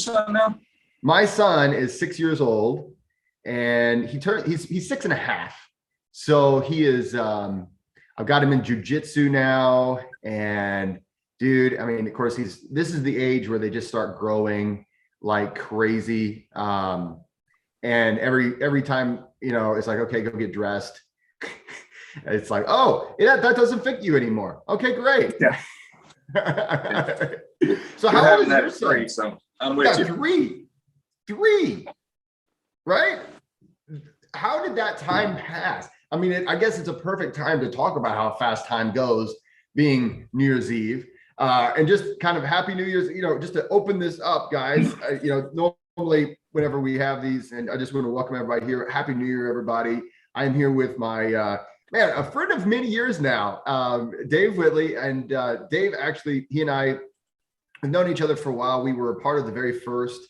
son now? My son is 6 years old, and he's 6.5. So he is, I've got him in jujitsu now. And dude, I mean, of course, this is the age where they just start growing like crazy. And every time, it's like, okay, go get dressed. It's like, oh, yeah, that doesn't fit you anymore. Okay, great. Yeah. So how old is your son? 3, so I'm with you. Three, right? How did that time pass? I mean, I guess it's a perfect time to talk about how fast time goes, being New Year's Eve, and just kind of Happy New Year's. Just to open this up, guys. Normally whenever we have these, and I just want to welcome everybody here. Happy New Year, everybody. I am here with my a friend of many years now, Dave Whitley. And Dave, actually, he and I have known each other for a while. We were a part of the very first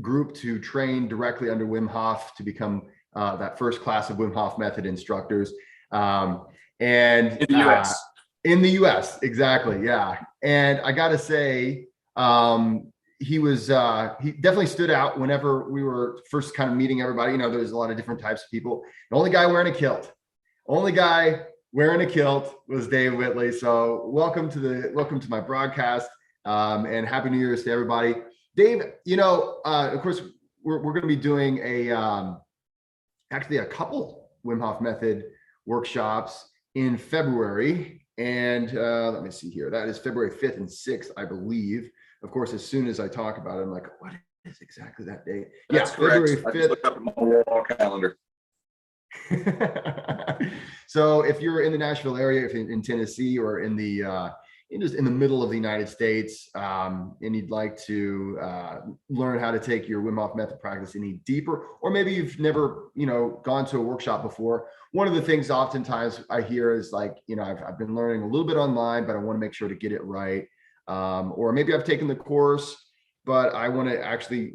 group to train directly under Wim Hof to become that first class of Wim Hof Method instructors. And in the US. In the US, exactly, yeah. And I got to say, he definitely stood out whenever we were first kind of meeting everybody. There's a lot of different types of people. The only guy wearing a kilt was Dave Whitley. So welcome to my broadcast, and Happy New Year's to everybody. Dave, of course, we're going to be doing actually a couple Wim Hof Method workshops in February. And let me see here. That is February 5th and 6th, I believe. Of course, as soon as I talk about it, I'm like, what is exactly that date? That's correct. February 5th. I just looked up my wall calendar. So if you're in the Nashville area, if in Tennessee, or in just in the middle of the United States, and you'd like to learn how to take your Wim Hof Method practice any deeper, or maybe you've never, gone to a workshop before. One of the things oftentimes I hear is like, I've been learning a little bit online, but I want to make sure to get it right. Or maybe I've taken the course, but I want to actually,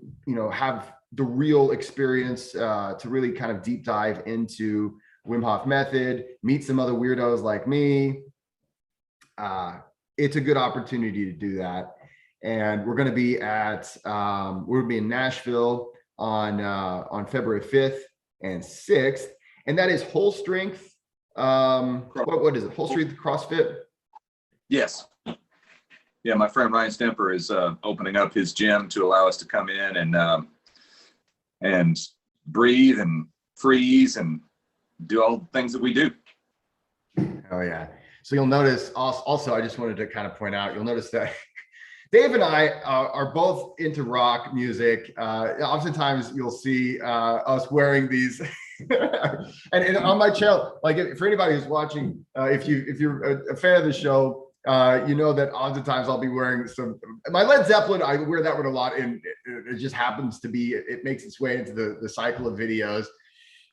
have the real experience to really kind of deep dive into Wim Hof Method, meet some other weirdos like me. It's a good opportunity to do that. And we're going to be in Nashville on February 5th and 6th. And that is Whole Strength. What is it? Whole Strength CrossFit? Yes. Yeah, my friend Ryan Stemper is opening up his gym to allow us to come in and breathe and freeze and do all the things that we do. Oh yeah. So you'll notice also, I just wanted to kind of point out, you'll notice that Dave and I are both into rock music. Oftentimes you'll see us wearing these and on my channel, like for anybody who's watching, if you're a fan of the show, that oftentimes I'll be wearing my Led Zeppelin. I wear that one a lot, and it just happens to be, it makes its way into the cycle of videos.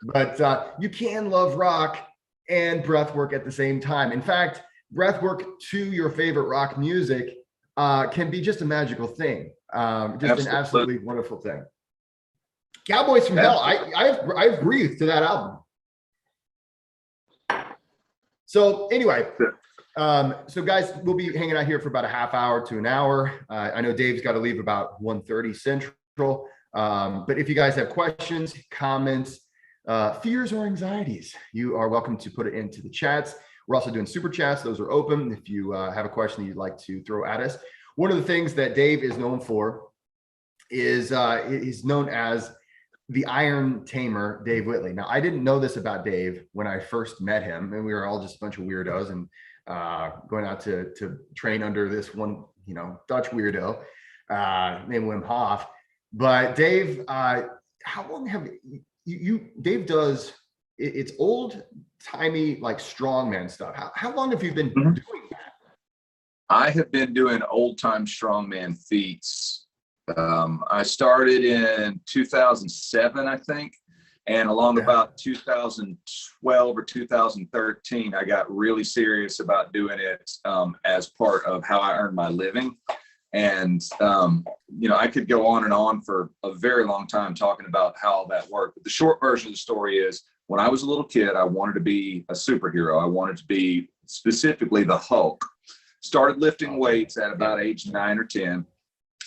But you can love rock and breathwork at the same time. In fact, breathwork to your favorite rock music can be just a magical thing, an absolutely wonderful thing. Cowboys from Hell, I've breathed to that album. So anyway, so guys, we'll be hanging out here for about a half hour to an hour. I know Dave's got to leave about 1:30 Central, but if you guys have questions, comments, fears, or anxieties, you are welcome to put it into the chats. We're also doing super chats. Those are open if you have a question that you'd like to throw at us. One of the things that Dave is known for is he's known as the Iron Tamer, Dave Whitley. Now, I didn't know this about Dave when I first met him, and we were all just a bunch of weirdos and going out to train under this one, Dutch weirdo named Wim Hof. But Dave, how long have Dave does, it's old timey, like strongman stuff. How long have you been doing that? I have been doing old time strongman feats. I started in 2007, I think. And along about 2012 or 2013, I got really serious about doing it as part of how I earn my living. And, I could go on and on for a very long time talking about how that worked. But the short version of the story is, when I was a little kid, I wanted to be a superhero. I wanted to be specifically the Hulk. Started lifting weights at about age 9 or 10.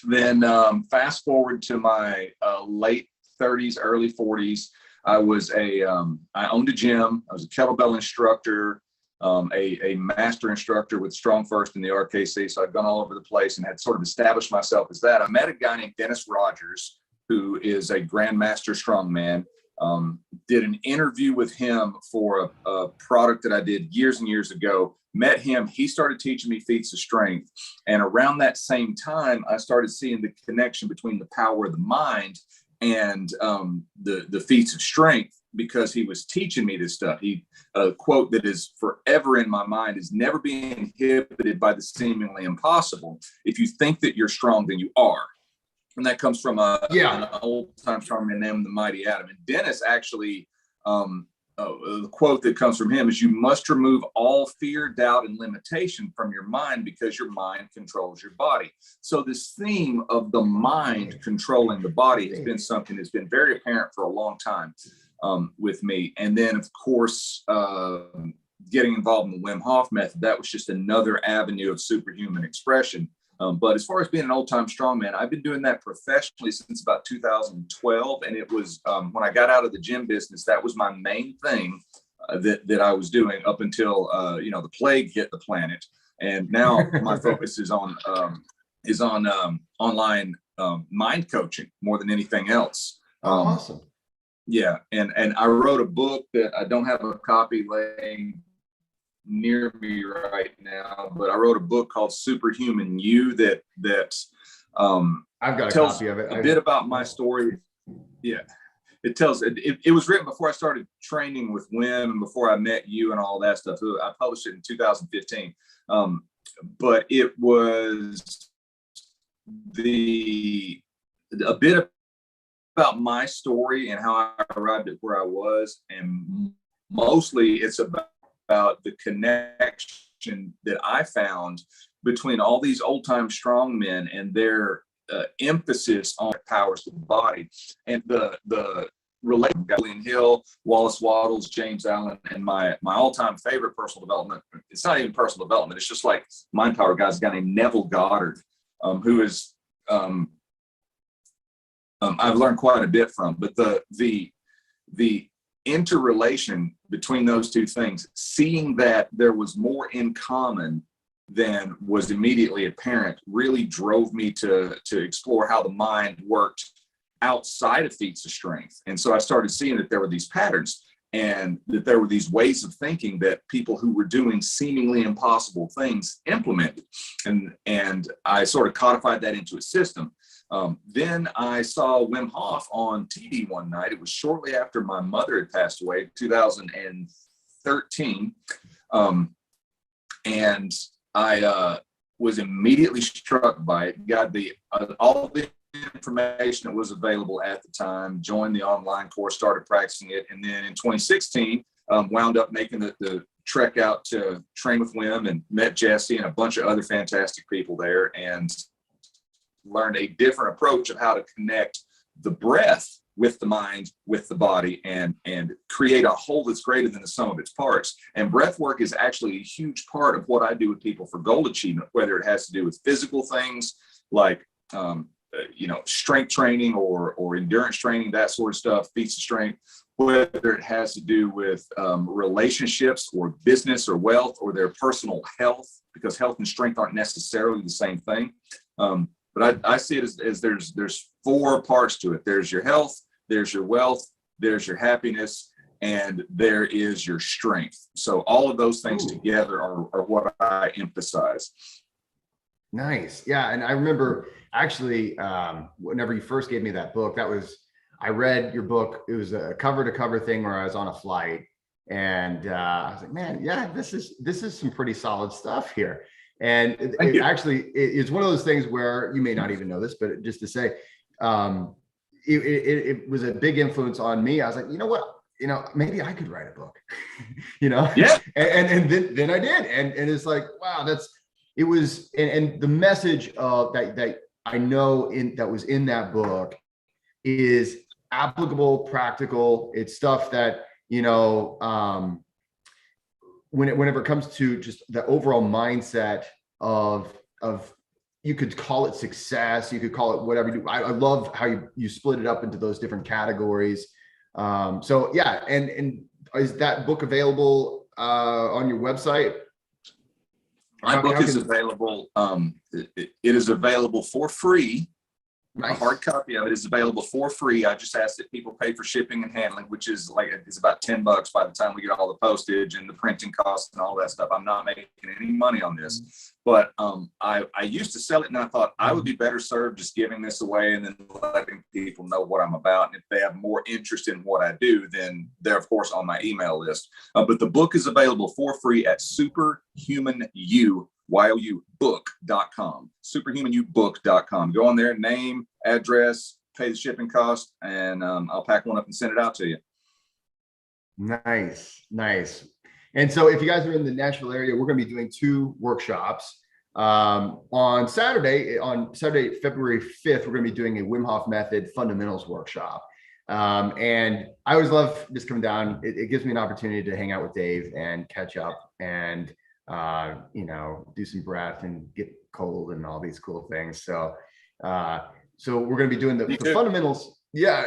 Then fast forward to my late 30s, early 40s. I owned a gym. I was a kettlebell instructor, a master instructor with Strong First in the RKC. So I'd gone all over the place and had sort of established myself as that. I met a guy named Dennis Rogers, who is a grandmaster strongman. Did an interview with him for a product that I did years and years ago. Met him. He started teaching me feats of strength. And around that same time, I started seeing the connection between the power of the mind and the feats of strength, because he was teaching me this stuff. A quote that is forever in my mind is, never be inhibited by the seemingly impossible. If you think that you're strong, then you are. And that comes from an old time strongman named the Mighty Adam. And Dennis actually, the quote that comes from him is, you must remove all fear, doubt, and limitation from your mind, because your mind controls your body. So this theme of the mind controlling the body has been something that's been very apparent for a long time with me. And then, of course, getting involved in the Wim Hof Method, that was just another avenue of superhuman expression. But as far as being an old-time strongman, I've been doing that professionally since about 2012. And it was when I got out of the gym business, that was my main thing that I was doing up until, the plague hit the planet. And now my focus is on online mind coaching more than anything else. Awesome. Yeah. And I wrote a book that I don't have a copy laying near me right now, but I wrote a book called Superhuman You that I've got a tells copy of it. a bit about my story. Yeah, it tells it was written before I started training with Wim and before I met you and all that stuff. I published it in 2015, but it was a bit about my story and how I arrived at where I was, and mostly it's about the connection that I found between all these old-time strongmen and their emphasis on powers of the body, and the relation Gillian Hill, Wallace Wattles, James Allen, and my all-time favorite personal development. It's not even personal development. It's just like mind power guys, a guy named Neville Goddard, who is I've learned quite a bit from. But the interrelation between those two things, seeing that there was more in common than was immediately apparent, really drove me to explore how the mind worked outside of feats of strength. And so I started seeing that there were these patterns and that there were these ways of thinking that people who were doing seemingly impossible things implemented. And I sort of codified that into a system. Then I saw Wim Hof on TV one night. It was shortly after my mother had passed away, 2013. And I was immediately struck by it, got all the information that was available at the time, joined the online course, started practicing it. And then in 2016, wound up making the trek out to train with Wim and met Jesse and a bunch of other fantastic people there, and learned a different approach of how to connect the breath with the mind, with the body, and create a whole that's greater than the sum of its parts. And breath work is actually a huge part of what I do with people for goal achievement, whether it has to do with physical things like strength training or endurance training, that sort of stuff, feats of strength, whether it has to do with relationships or business or wealth or their personal health, because health and strength aren't necessarily the same thing. But I see it as there's four parts to it. There's your health, there's your wealth, there's your happiness, and there is your strength. So all of those things together are what I emphasize. Nice. Yeah. And I remember actually, whenever you first gave me that book, I read your book. It was a cover to cover thing where I was on a flight, and I was like, man, yeah, this is some pretty solid stuff here. And it's one of those things where you may not even know this, but just to say, it was a big influence on me. I was like, you know what? Maybe I could write a book, Yeah. And then I did. And it's like, wow, it was, and the message of that I know that was in that book is applicable, practical. It's stuff that, whenever it comes to just the overall mindset of you could call it success. You could call it whatever you do. I love how you split it up into those different categories. So yeah. And is that book available on your website? My book is available. It is available for free. Nice. A hard copy of it is available for free. I just ask that people pay for shipping and handling, which is it's about $10 by the time we get all the postage and the printing costs and all that stuff. I'm not making any money on this, but I used to sell it, and I thought I would be better served just giving this away and then letting people know what I'm about. And if they have more interest in what I do, then they're of course on my email list. But the book is available for free at superhumanbook.com, superhumanbook.com. Go on there, name, address, pay the shipping cost, and I'll pack one up and send it out to you. Nice. And so if you guys are in the Nashville area, we're going to be doing 2 workshops. On Saturday, February 5th, we're going to be doing a Wim Hof Method fundamentals workshop. And I always love just coming down. It gives me an opportunity to hang out with Dave and catch up and do some breath and get cold and all these cool things. So we're going to be doing the fundamentals. Yeah.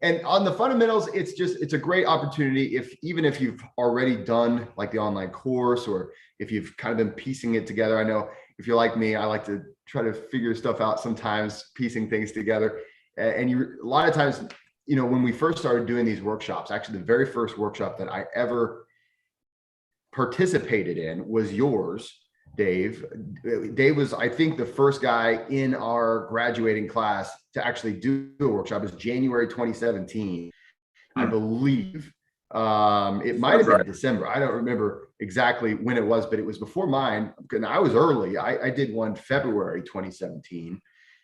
And on the fundamentals, it's a great opportunity even if you've already done like the online course, or if you've kind of been piecing it together. I know if you're like me, I like to try to figure stuff out sometimes, piecing things together. And a lot of times, when we first started doing these workshops, actually the very first workshop that I ever participated in was yours, Dave. Dave was, I think, the first guy in our graduating class to actually do a workshop. It was January 2017, I believe. It might have been December. I don't remember exactly when it was, but it was before mine. And I was early. I did one February 2017,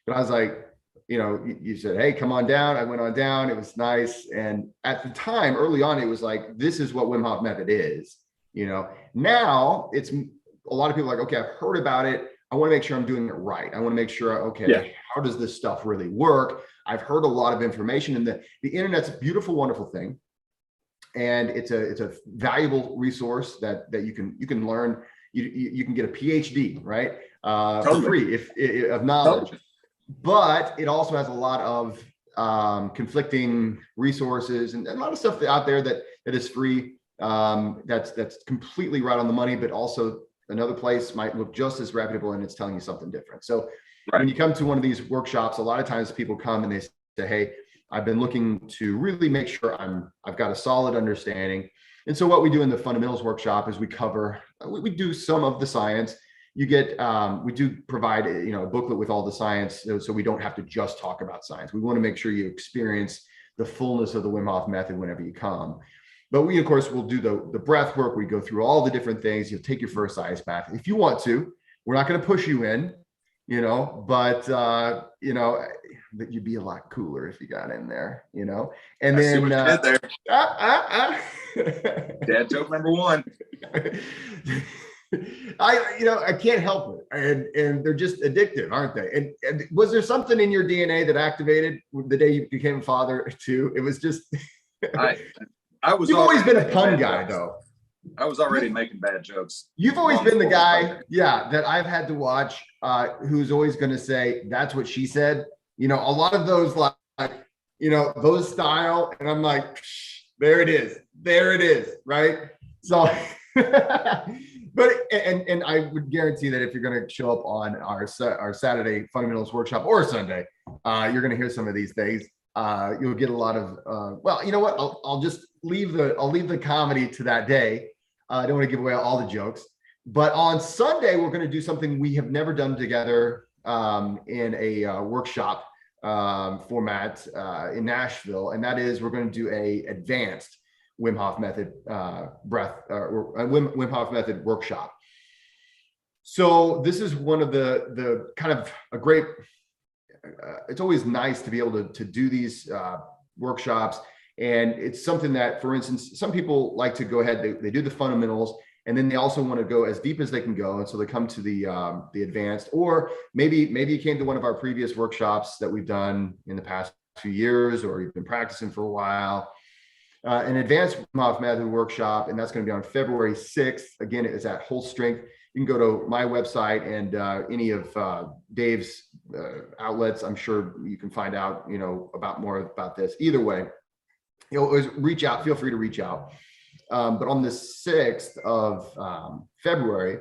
but I was like, you said, hey, come on down. I went on down. It was nice. And at the time, early on, it was like, this is what Wim Hof Method is. Now it's a lot of people are like, okay, I've heard about it. I want to make sure I'm doing it right. I want to make sure, okay, how does this stuff really work? I've heard a lot of information, and the internet's a beautiful, wonderful thing. And it's a valuable resource that you can learn. You can get a PhD, right? For free of knowledge. Totally. But it also has a lot of conflicting resources and a lot of stuff out there that is free. That's completely right on the money, but also another place might look just as reputable and it's telling you something different. So when you come to one of these workshops, a lot of times people come and they say, hey, I've been looking to really make sure I've got a solid understanding. And so what we do in the fundamentals workshop is we do some of the science. We do provide a booklet with all the science, so we don't have to just talk about science. We want to make sure you experience the fullness of the Wim Hof Method whenever you come. But we, of course, will do the breath work. We go through all the different things. You'll take your first ice bath if you want to. We're not going to push you in, but you'd be a lot cooler if you got in there, And then dad joke number 1. I can't help it, and they're just addictive, aren't they? And was there something in your DNA that activated the day you became a father too? It was just you've always been a pun guy, though. I was already making bad jokes. You've always been the guy, that I've had to watch, who's always going to say, that's what she said. A lot of those those style. And I'm like, there it is. Right. So, but I would guarantee that if you're going to show up on our Saturday fundamentals workshop or Sunday, you're going to hear some of these things. You'll get a lot of, I'll just leave the comedy to that day. I don't want to give away all the jokes, but on Sunday, we're going to do something we have never done together in a workshop format in Nashville. And that is, we're going to do a advanced Wim Hof Method Wim Hof Method workshop. So this is one of the kind of a great, it's always nice to be able to do these workshops. And it's something that, for instance, some people like to go ahead, they do the fundamentals, and then they also want to go as deep as they can go. And so they come to the advanced, or maybe you came to one of our previous workshops that we've done in the past few years, or you've been practicing for a while. An advanced Wim Hof Method workshop, and that's going to be on February 6th. Again, it's at Whole Strength. you can go to my website and any of Dave's outlets. I'm sure you can find out, about more about this. Either way, always reach out. Feel free to reach out. But on the 6th of February,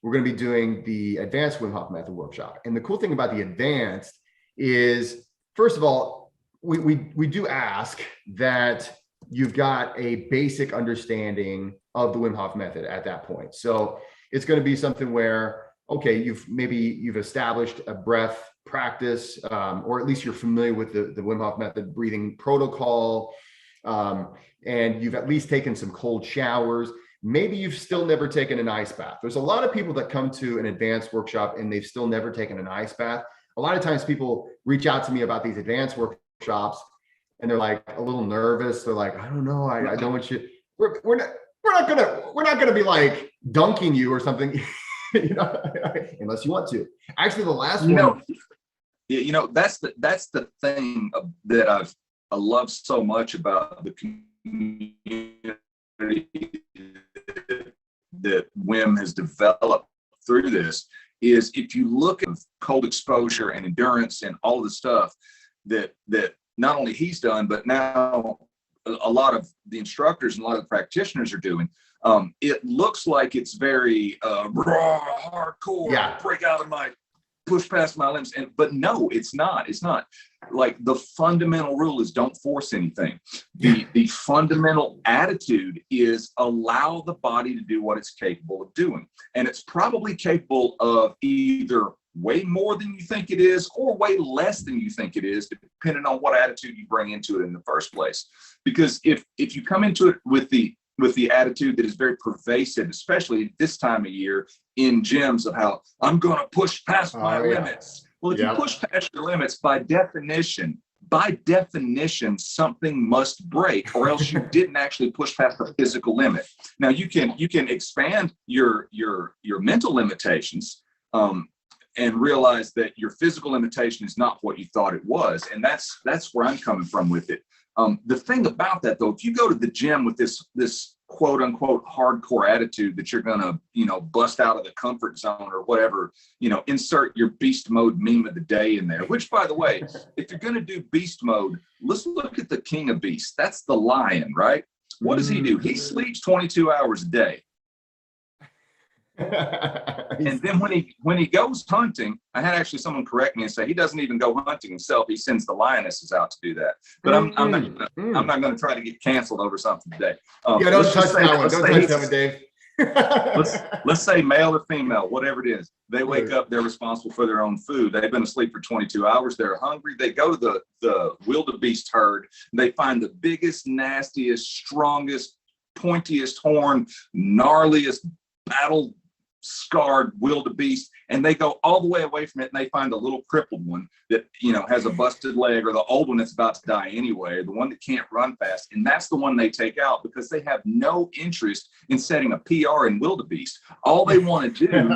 we're going to be doing the Advanced Wim Hof Method workshop. And the cool thing about the Advanced is, first of all, we do ask that you've got a basic understanding of the Wim Hof Method at that point. So it's going to be something where, okay, you've established a breath practice, or at least you're familiar with the Wim Hof Method breathing protocol, and you've at least taken some cold showers. Maybe you've still never taken an ice bath. There's a lot of people that come to an advanced workshop and they've still never taken an ice bath. A lot of times people reach out to me about these advanced workshops and they're like a little nervous. They're like, I don't know. I don't want you. We're not gonna be like dunking you or something, unless you want to. Actually, the last one. That's the thing that I love so much about the community that Wim has developed through this is, if you look at cold exposure and endurance and all of the stuff that not only he's done, but now a lot of the instructors and a lot of the practitioners are doing, it looks like it's very raw, hardcore, break out of my, push past my limbs. But no, it's not. It's not. Like, the fundamental rule is don't force anything. The fundamental attitude is allow the body to do what it's capable of doing. And it's probably capable of either way more than you think it is or way less than you think it is, depending on what attitude you bring into it in the first place. Because if you come into it with the attitude that is very pervasive, especially this time of year in gyms, of how I'm going to push past my limits. Well, if you push past your limits, by definition, something must break, or else you didn't actually push past the physical limit. Now you can expand your mental limitations, and realize that your physical limitation is not what you thought it was. And that's where I'm coming from with it. The thing about that, though, if you go to the gym with this quote unquote hardcore attitude that you're going to, bust out of the comfort zone or whatever, insert your beast mode meme of the day in there, which, by the way, if you're going to do beast mode, let's look at the king of beasts. That's the lion, right? What does he do? He sleeps 22 hours a day. And then when he goes hunting, I had actually someone correct me and say he doesn't even go hunting himself. He sends the lionesses out to do that. But I'm not going to try to get canceled over something today. Don't touch that one. Don't touch that one, Dave. let's say male or female, whatever it is. They wake up, they're responsible for their own food. They've been asleep for 22 hours. They're hungry. They go to the wildebeest herd. They find the biggest, nastiest, strongest, pointiest horn, gnarliest, battle scarred wildebeest, and they go all the way away from it, and they find a little crippled one that has a busted leg, or the old one that's about to die anyway, the one that can't run fast, and that's the one they take out, because they have no interest in setting a PR in wildebeest. All they want to do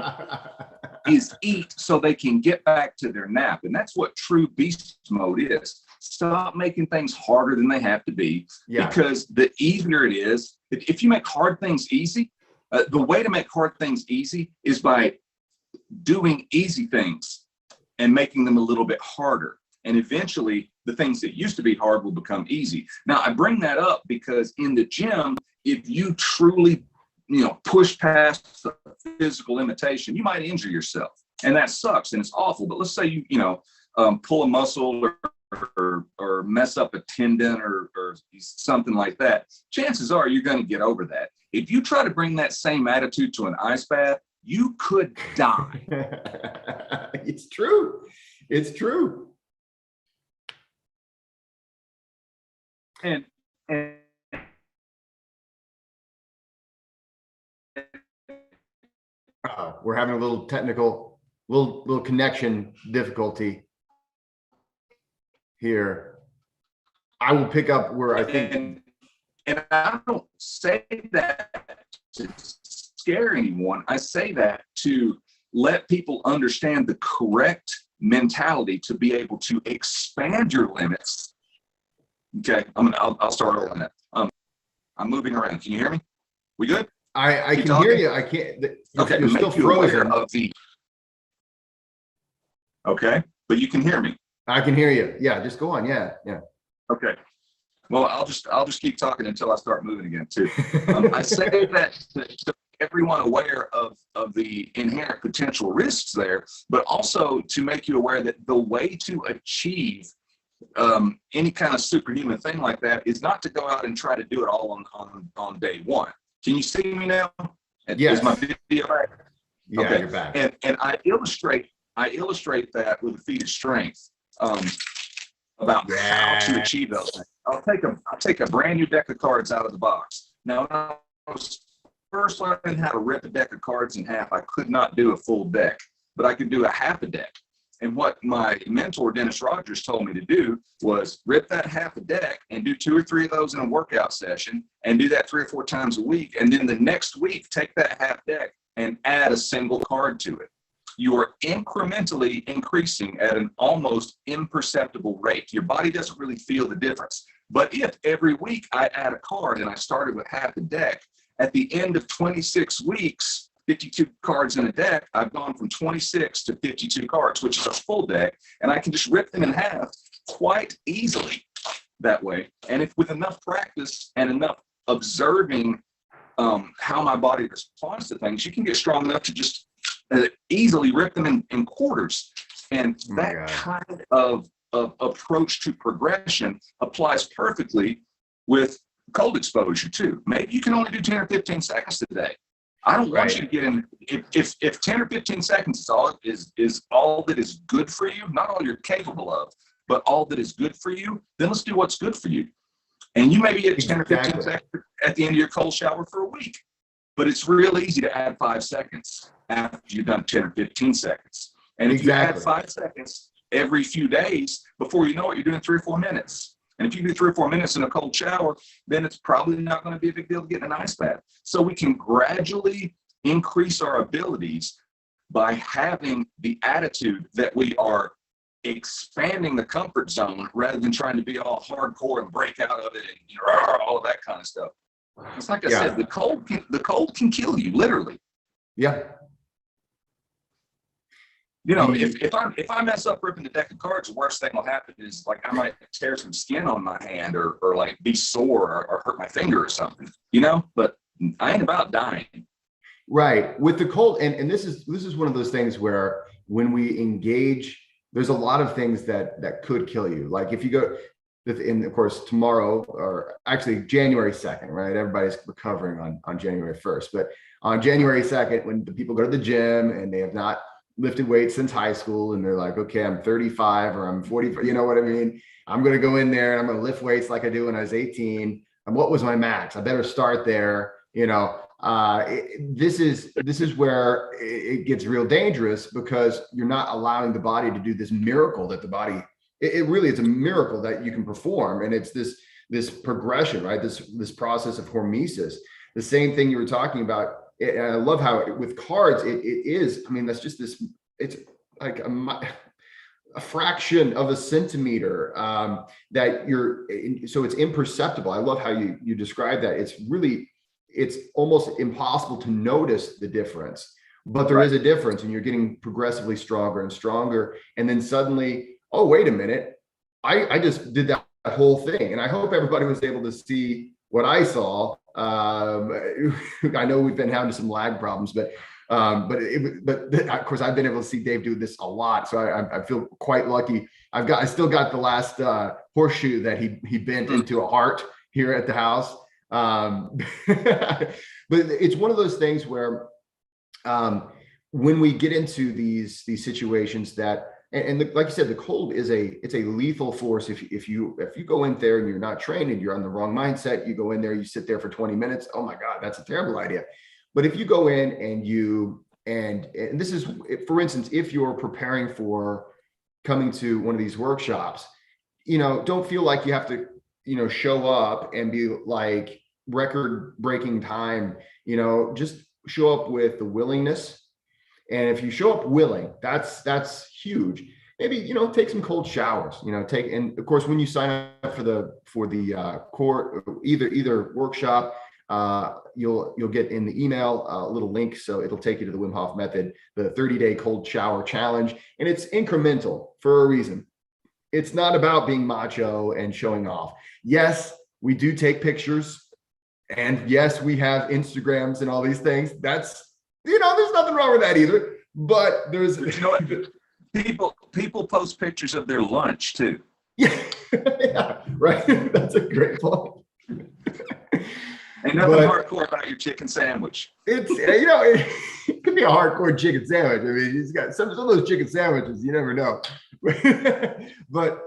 is eat so they can get back to their nap, and that's what true beast mode is. Stop making things harder than they have to be, because the easier it is, if you make hard things easy, the way to make hard things easy is by doing easy things and making them a little bit harder. And eventually, the things that used to be hard will become easy. Now, I bring that up because in the gym, if you truly, push past the physical limitation, you might injure yourself. And that sucks and it's awful. But let's say you pull a muscle or mess up a tendon or something like that. Chances are you're going to get over that. If you try to bring that same attitude to an ice bath, you could die. It's true. It's true. And we're having a little technical, little connection difficulty here. I will pick up where I think. And I don't say that to scare anyone. I say that to let people understand the correct mentality to be able to expand your limits. Okay, I'll start over on that. I'm moving around. Can you hear me? We good? I Keep can hear talking? you. I can't. Okay, You're still make you aware frozen. of the. Okay, but you can hear me. I can hear you. Yeah, just go on. Yeah, yeah. Okay. Well, I'll just keep talking until I start moving again too. I say that to make everyone aware of the inherent potential risks there, but also to make you aware that the way to achieve any kind of superhuman thing like that is not to go out and try to do it all on day one. Can you see me now? Yes. Is my video back? Yeah, Okay. you're back. And I illustrate that with the feat of strength. About how to achieve those things. I'll take a brand new deck of cards out of the box. Now, when I was first learning how to rip a deck of cards in half, I could not do a full deck, but I could do a half a deck. And what my mentor, Dennis Rogers, told me to do was rip that half a deck and do 2 or 3 of those in a workout session and do that 3 or 4 times a week. And then the next week, take that half deck and add a single card to it. You are incrementally increasing at an almost imperceptible rate. Your body doesn't really feel the difference. But if every week I add a card and I started with half a deck, at the end of 26 weeks, 52 cards in a deck, I've gone from 26 to 52 cards, which is a full deck, and I can just rip them in half quite easily that way. And if with enough practice and enough observing how my body responds to things, you can get strong enough to just easily rip them in quarters. And that kind of approach to progression applies perfectly with cold exposure too. Maybe you can only do 10 or 15 seconds today. I don't want you to get in. If 10 or 15 seconds is all that is good for you, not all you're capable of, but all that is good for you, then let's do what's good for you. And you maybe get 10 or 15 seconds at the end of your cold shower for a week. But it's real easy to add 5 seconds after you've done 10 or 15 seconds. And if you add 5 seconds every few days, before you know it, you're doing 3 or 4 minutes. And if you do 3 or 4 minutes in a cold shower, then it's probably not going to be a big deal to get in an ice bath. So we can gradually increase our abilities by having the attitude that we are expanding the comfort zone rather than trying to be all hardcore and break out of it and all of that kind of stuff. It's like I said, the cold can kill you, literally. Yeah. You know, if I mess up ripping the deck of cards, the worst thing will happen is like I might tear some skin on my hand or like be sore or hurt my finger or something, you know, but I ain't about dying. Right. With the cold, and this is one of those things where when we engage, there's a lot of things that could kill you. Like if you go, and of course tomorrow, or actually January 2nd, right? Everybody's recovering on January 1st, but on January 2nd, when the people go to the gym and they have not lifted weights since high school and they're like, okay, I'm 35 or I'm 45, you know what I mean? I'm going to go in there and I'm going to lift weights like I do when I was 18. And what was my max? I better start there. You know, this is where it gets real dangerous, because you're not allowing the body to do this miracle that the body, it really is a miracle that you can perform. And it's this progression, right? This process of hormesis, the same thing you were talking about. And I love how with cards, it is, I mean, that's just this, it's like a fraction of a centimeter that so it's imperceptible. I love how you describe that. It's almost impossible to notice the difference, but there is a difference, and you're getting progressively stronger and stronger. And then suddenly, oh, wait a minute, I just did that whole thing. And I hope everybody was able to see what I saw. I know we've been having some lag problems, but of course I've been able to see Dave do this a lot. So I feel quite lucky. I still got the last horseshoe that he bent into a heart here at the house. But it's one of those things where when we get into these situations that, like you said, the cold it's a lethal force. If you go in there and you're not trained and you're on the wrong mindset, you go in there, you sit there for 20 minutes. Oh my God, that's a terrible idea. But if you go in and this is, for instance, if you're preparing for coming to one of these workshops, you know, don't feel like you have to, you know, show up and be like record breaking time, you know, just show up with the willingness. And if you show up willing, that's huge. Maybe, you know, take some cold showers, you know, and of course, when you sign up for the core, either workshop, you'll get in the email a little link. So it'll take you to the Wim Hof Method, the 30-day cold shower challenge. And it's incremental for a reason. It's not about being macho and showing off. Yes, we do take pictures. And yes, we have Instagrams and all these things. That's, there's nothing wrong with that either. But there's people post pictures of their lunch too. Yeah, yeah, right. That's a great point. Ain't nothing hardcore about your chicken sandwich. It's it could be a hardcore chicken sandwich. I mean, it's got some of those chicken sandwiches. You never know. but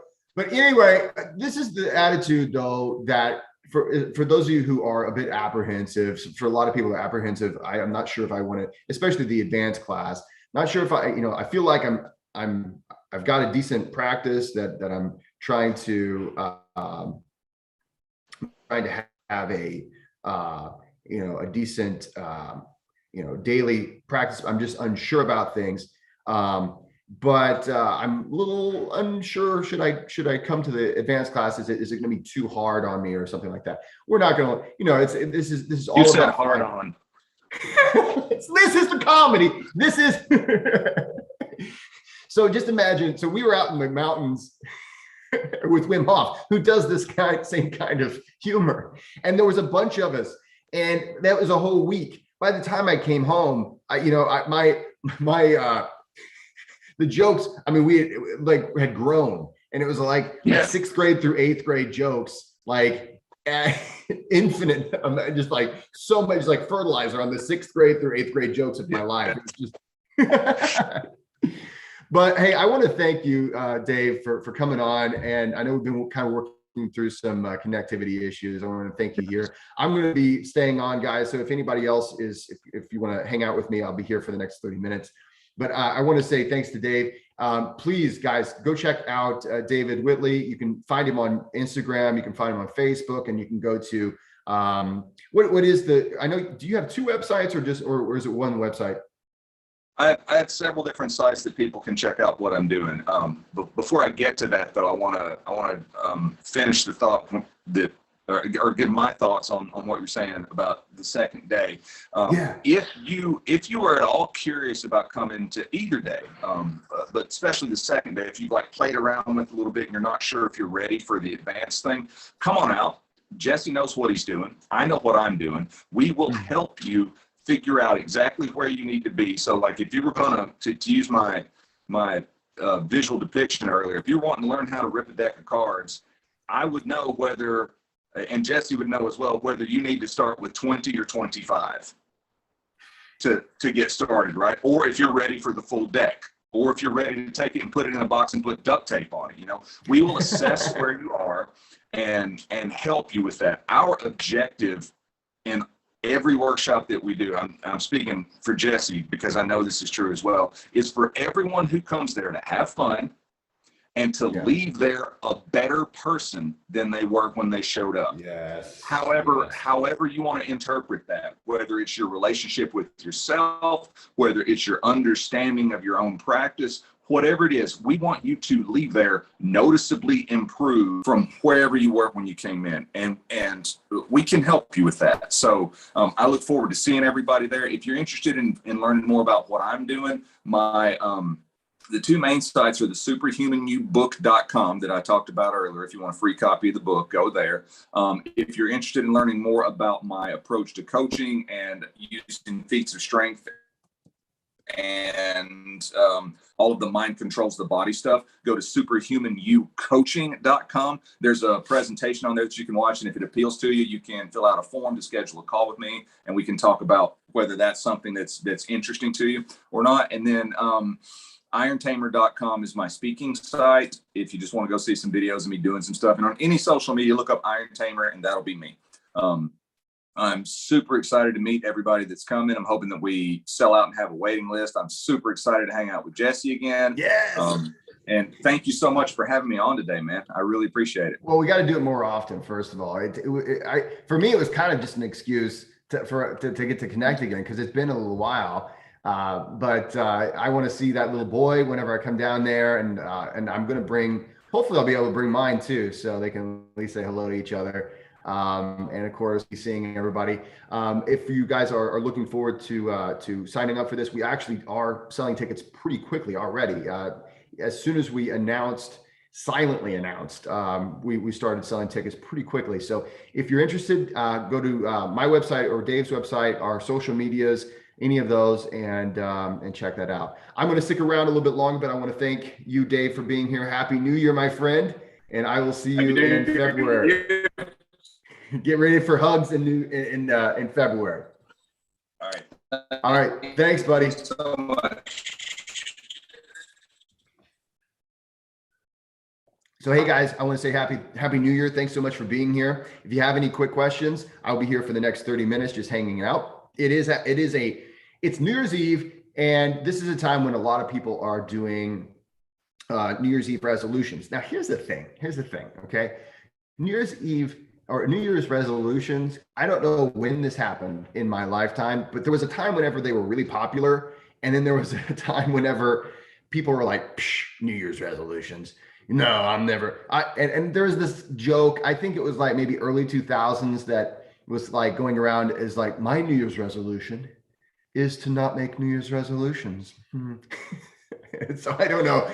anyway, this is the attitude though that for those of you who are a bit apprehensive, for a lot of people who are apprehensive, I'm not sure if I want to, especially the advanced class. Not sure if I feel like I've got a decent practice that I'm trying to have a decent daily practice. I'm just unsure about things, but I'm a little unsure. Should I come to the advanced class? Is it going to be too hard on me or something like that? We're not going to. This is all about hard on. This is the comedy. This is. So just imagine. So we were out in the mountains with Wim Hof, who does this same kind of humor, and there was a bunch of us, and that was a whole week. By the time I came home, the jokes. I mean, we had grown, and it was like 6th grade through 8th grade jokes, like infinite, just like so much like fertilizer on the 6th grade through 8th grade jokes of my life. It's just. But hey, I want to thank you, Dave, for coming on. And I know we've been kind of working through some connectivity issues. I want to thank you here. I'm going to be staying on, guys. So if anybody else if you want to hang out with me, I'll be here for the next 30 minutes. But I want to say thanks to Dave. Please, guys, go check out David Whitley. You can find him on Instagram. You can find him on Facebook, and you can go to what is do you have 2 websites or is it one website? I have several different sites that people can check out what I'm doing. But before I get to that, though, I want to finish the thought or give my thoughts on what you're saying about the second day. If you are at all curious about coming to either day, but especially the second day, if you've played around with it a little bit and you're not sure if you're ready for the advanced thing, come on out. Jesse knows what he's doing. I know what I'm doing. We will help you figure out exactly where you need to be. So if you were going to use my visual depiction earlier, if you're wanting to learn how to rip a deck of cards, I would know whether, and Jesse would know as well, whether you need to start with 20 or 25 to get started, right? Or if you're ready for the full deck, or if you're ready to take it and put it in a box and put duct tape on it. We will assess where you are and help you with that. Our objective in every workshop that we do, I'm speaking for Jesse because I know this is true as well, is for everyone who comes there to have fun and to leave there a better person than they were when they showed up. Yes. However you want to interpret that, whether it's your relationship with yourself, whether it's your understanding of your own practice, whatever it is, we want you to leave there noticeably improved from wherever you were when you came in. And we can help you with that. So I look forward to seeing everybody there. If you're interested in learning more about what I'm doing, the 2 main sites are the superhumanyobook.com that I talked about earlier. If you want a free copy of the book, go there. If you're interested in learning more about my approach to coaching and using feats of strength and all of the mind controls the body stuff, go to superhumanyocoaching.com. There's a presentation on there that you can watch, and if it appeals to you, you can fill out a form to schedule a call with me, and we can talk about whether that's something that's interesting to you or not. And then irontamer.com is my speaking site. If you just want to go see some videos of me doing some stuff, and on any social media, look up Iron Tamer, and that'll be me. I'm super excited to meet everybody that's coming. I'm hoping that we sell out and have a waiting list. I'm super excited to hang out with Jesse again. Yes. And thank you so much for having me on today, man. I really appreciate it. Well, we got to do it more often, first of all. For me, it was kind of just an excuse to get to connect again, because it's been a little while. But I want to see that little boy whenever I come down there, and I'm going to hopefully I'll be able to bring mine too, so they can at least say hello to each other. And of course, seeing everybody. If you guys are looking forward to signing up for this, we actually are selling tickets pretty quickly already. As soon as we silently announced, we started selling tickets pretty quickly. So if you're interested, go to my website or Dave's website, our social medias, any of those, and check that out. I'm going to stick around a little bit longer, but I want to thank you, Dave, for being here. Happy New Year, my friend, and I will see you in February. Get ready for hugs in February. All right. All right. Thanks, buddy. Thanks so much. So, hey guys, I want to say happy New Year. Thanks so much for being here. If you have any quick questions, I'll be here for the next 30 minutes, just hanging out. It's New Year's Eve, and this is a time when a lot of people are doing New Year's Eve resolutions. Now, here's the thing. Okay, New Year's Eve or New Year's resolutions. I don't know when this happened in my lifetime, but there was a time whenever they were really popular, and then there was a time whenever people were like, New Year's resolutions. No, I'm never. And there's this joke. I think it was like maybe early 2000s that was like going around as like, my New Year's resolution is to not make New Year's resolutions. So I don't know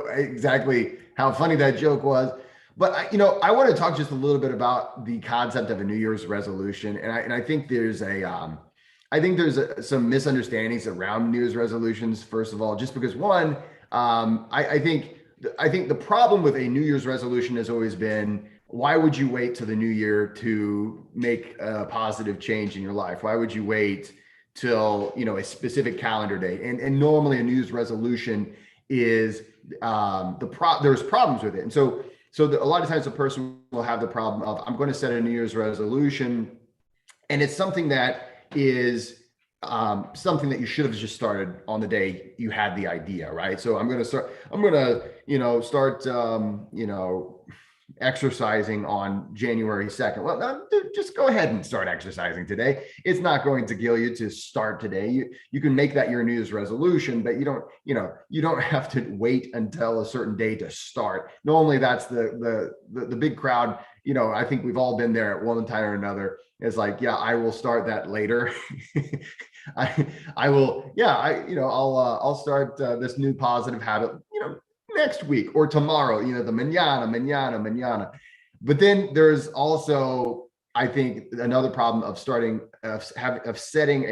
exactly how funny that joke was, but I want to talk just a little bit about the concept of a New Year's resolution, and I think there's some misunderstandings around New Year's resolutions. First of all, just because one, I think the problem with a New Year's resolution has always been, why would you wait till the new year to make a positive change in your life? Why would you wait till, a specific calendar date? And normally a New Year's resolution is, there's problems with it. And so a lot of times a person will have the problem of, I'm going to set a New Year's resolution, and it's something that is something that you should have just started on the day you had the idea, right? So I'm going to start exercising on January 2nd. Well, no, dude, just go ahead and start exercising today. It's not going to kill you to start today. You can make that your New Year's resolution, but you don't have to wait until a certain day to start. Normally that's the big crowd. I think we've all been there at one time or another. It's like, yeah, I will start that later. I'll start this new positive habit, next week or tomorrow, the mañana. But then there's also, I think, another problem of setting a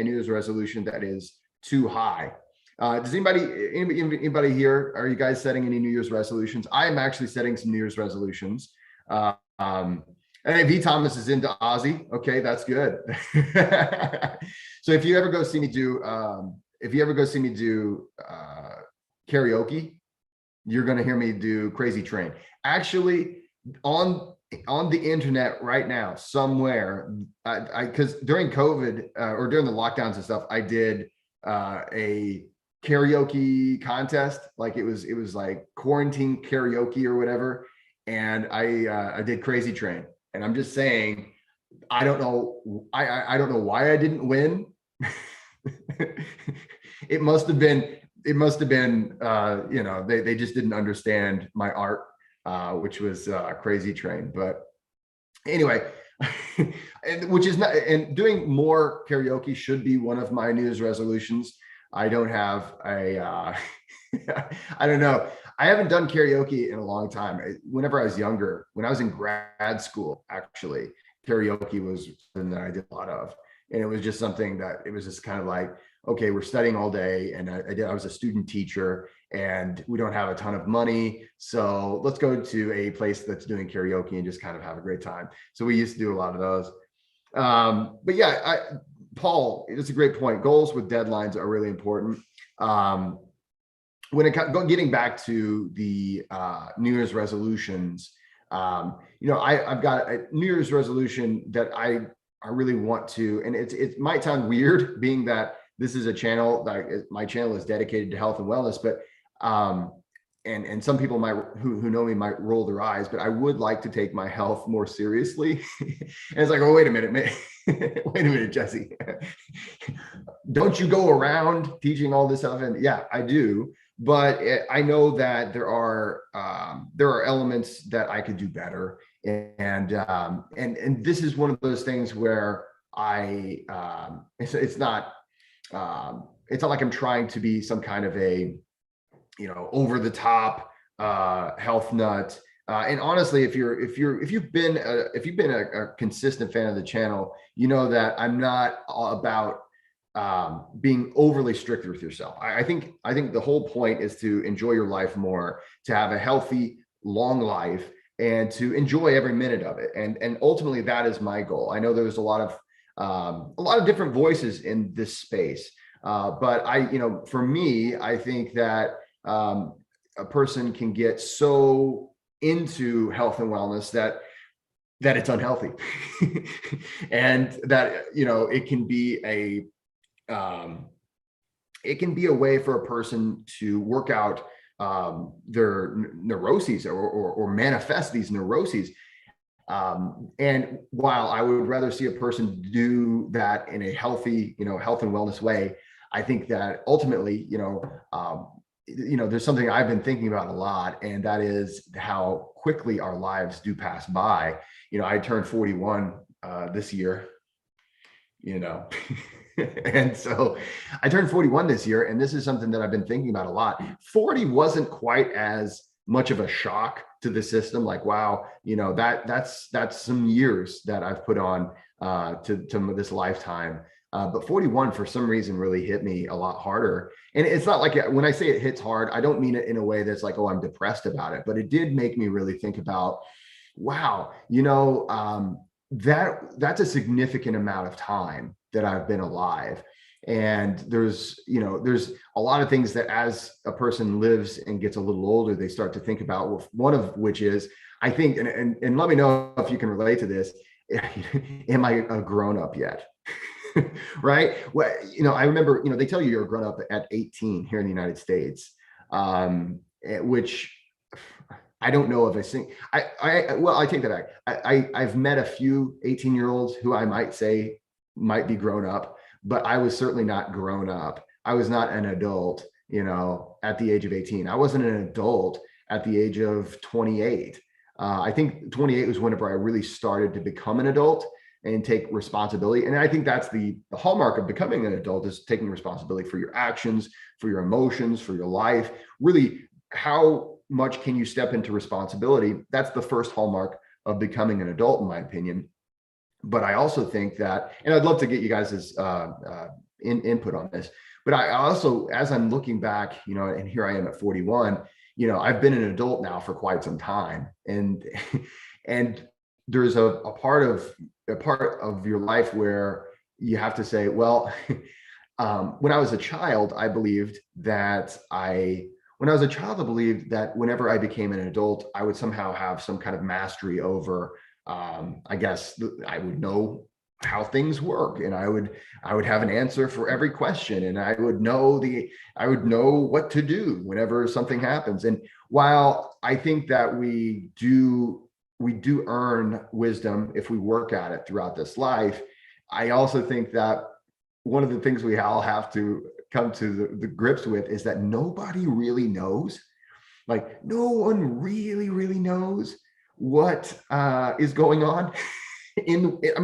New Year's resolution that is too high. Does anybody here, are you guys setting any New Year's resolutions? I am actually setting some New Year's resolutions. And V Thomas is into Ozzy. Okay, that's good. So if you ever go see me do karaoke, you're going to hear me do Crazy Train. Actually, on the internet right now, somewhere, because during COVID or during the lockdowns and stuff, I did a karaoke contest. Like it was like quarantine karaoke or whatever. And I did Crazy Train. And I'm just saying, I don't know why I didn't win. It must have been, they just didn't understand my art, which was Crazy Train. But anyway, and doing more karaoke should be one of my New Year's resolutions. I don't have I don't know. I haven't done karaoke in a long time. Whenever I was younger, when I was in grad school, actually, karaoke was something that I did a lot of. And it was just something that it was just kind of like, okay, we're studying all day. And I was a student teacher and we don't have a ton of money. So let's go to a place that's doing karaoke and just kind of have a great time. So we used to do a lot of those. But yeah, Paul, it's a great point. Goals with deadlines are really important. Getting back to the New Year's resolutions, I've got a New Year's resolution that I really want to, and it might sound weird being that this is a channel that my channel is dedicated to health and wellness, but and some people who know me might roll their eyes, but I would like to take my health more seriously. And it's like, oh, wait a minute, Jesse, don't you go around teaching all this stuff? And yeah, I do. but I know that there are elements that I could do better. And this is one of those things where it's not like I'm trying to be some kind of a, over the top health nut. And honestly, if you've been a consistent fan of the channel, you know that I'm not all about being overly strict with yourself. I think the whole point is to enjoy your life more, to have a healthy, long life, and to enjoy every minute of it. And ultimately, that is my goal. I know there's a lot of different voices in this space, but for me, I think that a person can get so into health and wellness that it's unhealthy, and that it can be a way for a person to work out their neuroses or manifest these neuroses. And while I would rather see a person do that in a healthy, health and wellness way, I think that ultimately, there's something I've been thinking about a lot, and that is how quickly our lives do pass by. I turned 41 this year, and so I turned 41 this year, and this is something that I've been thinking about a lot. 40 wasn't quite as much of a shock to the system. Like, wow, that's some years that I've put on to this lifetime. But 41, for some reason, really hit me a lot harder. And it's not like, when I say it hits hard, I don't mean it in a way that's like, oh, I'm depressed about it. But it did make me really think about, wow, that's a significant amount of time that I've been alive. And there's a lot of things that as a person lives and gets a little older, they start to think about, one of which is, I think, and let me know if you can relate to this, am I a grown up yet? Right? Well, I remember, they tell you you're a grown up at 18 here in the United States, which I don't know if I think I take that back. I've met a few 18-year-olds who I might say might be grown up, but I was certainly not grown up. I was not an adult, at the age of 18. I wasn't an adult at the age of 28. I think 28 was whenever I really started to become an adult and take responsibility. And I think that's the hallmark of becoming an adult, is taking responsibility for your actions, for your emotions, for your life. Really, how much can you step into responsibility? That's the first hallmark of becoming an adult, in my opinion. But I also think that, and I'd love to get you guys' input on this, but I also, as I'm looking back, and here I am at 41, I've been an adult now for quite some time. And there's a part of your life where you have to say, well, when I was a child, I believed that whenever I became an adult, I would somehow have some kind of mastery over, I guess I would know how things work, and I would have an answer for every question, and I would know what to do whenever something happens. And while I think that we do earn wisdom if we work at it throughout this life, I also think that one of the things we all have to come to the grips with is that nobody really knows. Like, no one really knows what is going on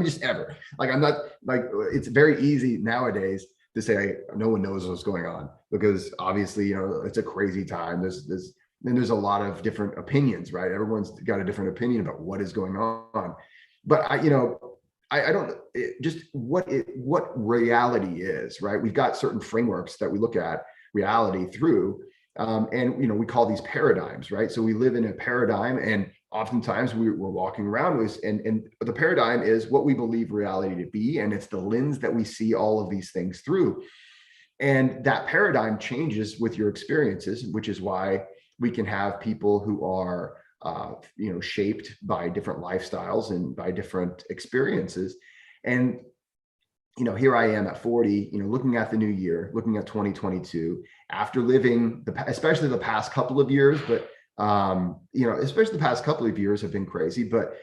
just ever. Like, I'm not like, it's very easy nowadays to say no one knows what's going on, because obviously, it's a crazy time. There's a lot of different opinions, right? Everyone's got a different opinion about what is going on. But I don't just what reality is, right? We've got certain frameworks that we look at reality through, and we call these paradigms, right? So we live in a paradigm, and oftentimes we're walking around with, and the paradigm is what we believe reality to be, and it's the lens that we see all of these things through. And that paradigm changes with your experiences, which is why we can have people who are shaped by different lifestyles and by different experiences. And here I am at 40, looking at the new year, looking at 2022, after living especially the past couple of years, but especially the past couple of years have been crazy. But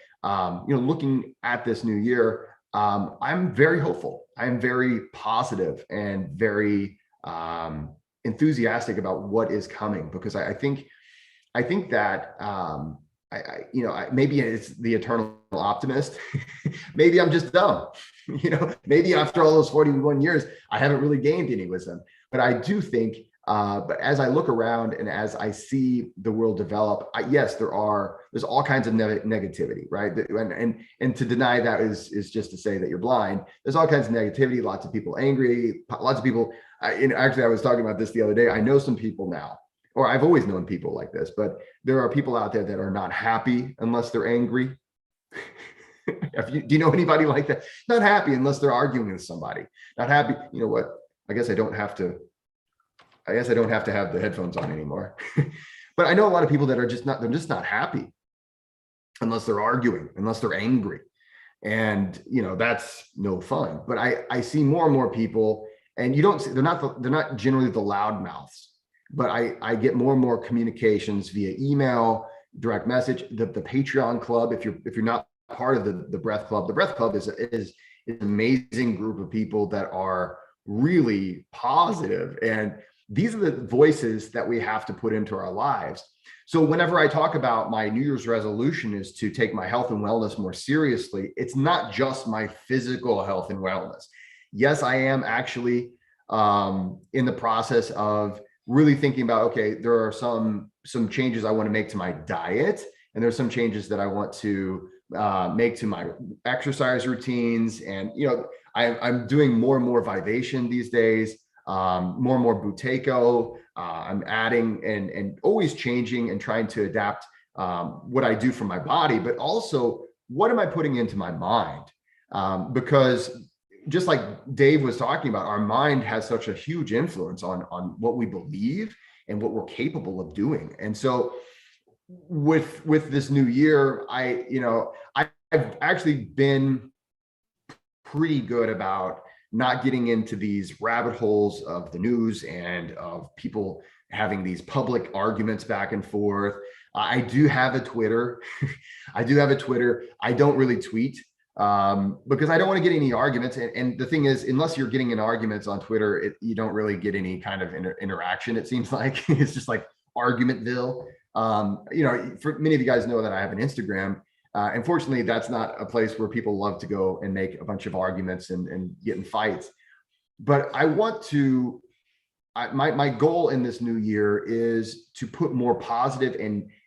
looking at this new year, I'm very hopeful. I'm very positive and very enthusiastic about what is coming, because I think that maybe it's the eternal optimist. Maybe I'm just dumb. Maybe after all those 41 years, I haven't really gained any wisdom. But I do think, but as I look around and as I see the world develop, yes, there's all kinds of negativity, right? And to deny that is just to say that you're blind. There's all kinds of negativity, lots of people angry, lots of people. Actually, I was talking about this the other day. I know some people now, or I've always known people like this, but there are people out there that are not happy unless they're angry. Do you know anybody like that? Not happy unless they're arguing with somebody. Not happy. You know what? I guess I don't have to have the headphones on anymore. But I know a lot of people that are they're just not happy unless they're arguing, unless they're angry. And, that's no fun. But I see more and more people, and they're not generally the loud mouths, but I get more and more communications via email, direct message, the Patreon club. If you're not part of the Breath Club, the Breath Club is an amazing group of people that are really positive, and these are the voices that we have to put into our lives. So whenever I talk about my New Year's resolution is to take my health and wellness more seriously, it's not just my physical health and wellness. Yes, I am actually in the process of really thinking about, okay, there are some changes I want to make to my diet, and there's some changes that I want to make to my exercise routines. And, I'm doing more and more Vivation these days, more and more Buteyko. I'm adding and always changing and trying to adapt what I do for my body, but also what am I putting into my mind? Because just like Dave was talking about, our mind has such a huge influence on what we believe and what we're capable of doing. And so with this new year, I've actually been pretty good about not getting into these rabbit holes of the news and of people having these public arguments back and forth. I do have a Twitter. I don't really tweet because I don't want to get any arguments. And the thing is, unless you're getting in arguments on Twitter, you don't really get any kind of interaction. It seems like it's just like Argumentville. For many of you guys know that I have an Instagram. Unfortunately, that's not a place where people love to go and make a bunch of arguments and get in fights. But I want to, my goal in this new year is to put more positive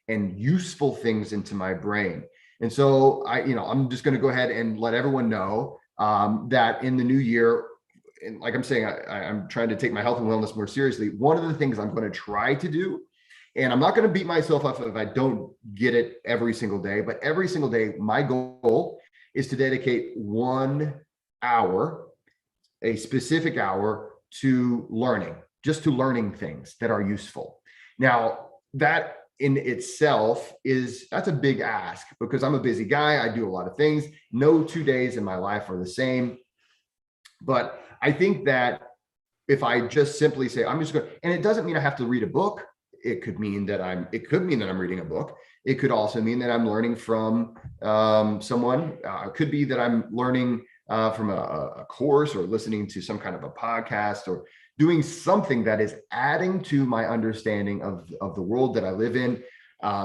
and useful things into my brain. And so I'm just going to go ahead and let everyone know that in the new year, and like I'm saying, I'm trying to take my health and wellness more seriously. One of the things I'm going to try to do, and I'm not going to beat myself up if I don't get it every single day, but every single day, my goal is to dedicate 1 hour, a specific hour, to learning, just to learning things that are useful. Now, that in itself that's a big ask, because I'm a busy guy. I do a lot of things. No 2 days in my life are the same. But I think that if I just simply say, I'm just going, and it doesn't mean I have to read a book. It could mean that I'm reading a book. It could also mean that I'm learning from someone. It could be that I'm learning from a course, or listening to some kind of a podcast, or doing something that is adding to my understanding of the world that I live in.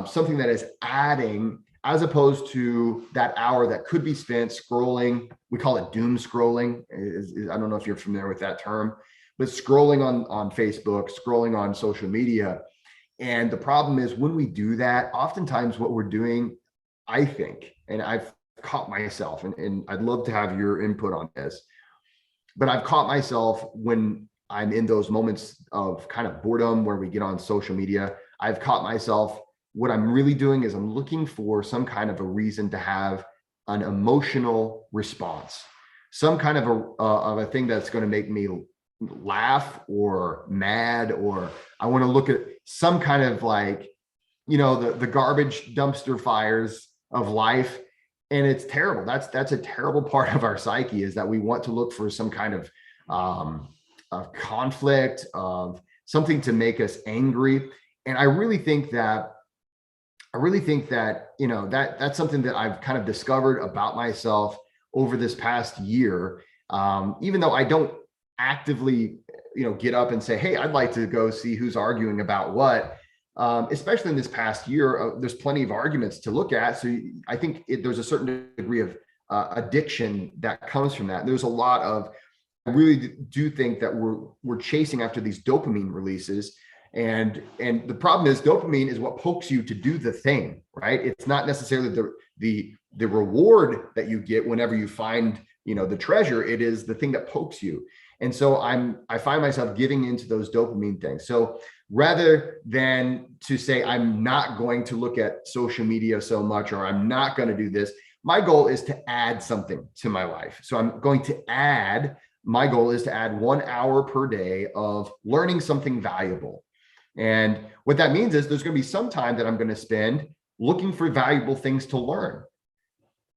Something that is adding, as opposed to that hour that could be spent scrolling. We call it doom scrolling. I don't know if you're familiar with that term, but scrolling on Facebook, scrolling on social media. And the problem is, when we do that, oftentimes what we're doing, I think, and I've caught myself, and I'd love to have your input on this, but I've caught myself when I'm in those moments of kind of boredom where we get on social media. I've caught myself, what I'm really doing is I'm looking for some kind of a reason to have an emotional response, some kind of a thing that's going to make me laugh or mad, or I want to look at some kind of the garbage dumpster fires of life. And it's terrible. That's a terrible part of our psyche, is that we want to look for some kind of conflict, of something to make us angry. And I really think that that's something that I've kind of discovered about myself over this past year. Even though I don't actively, get up and say, hey, I'd like to go see who's arguing about what. Especially in this past year, there's plenty of arguments to look at. So I think there's a certain degree of addiction that comes from that. There's a lot of, I really do think that we're chasing after these dopamine releases. And the problem is dopamine is what pokes you to do the thing, right? It's not necessarily the reward that you get whenever you find, the treasure. It is the thing that pokes you. And so I find myself giving into those dopamine things. So rather than to say, I'm not going to look at social media so much, or I'm not going to do this, my goal is to add something to my life. So my goal is to add 1 hour per day of learning something valuable. And what that means is there's going to be some time that I'm going to spend looking for valuable things to learn,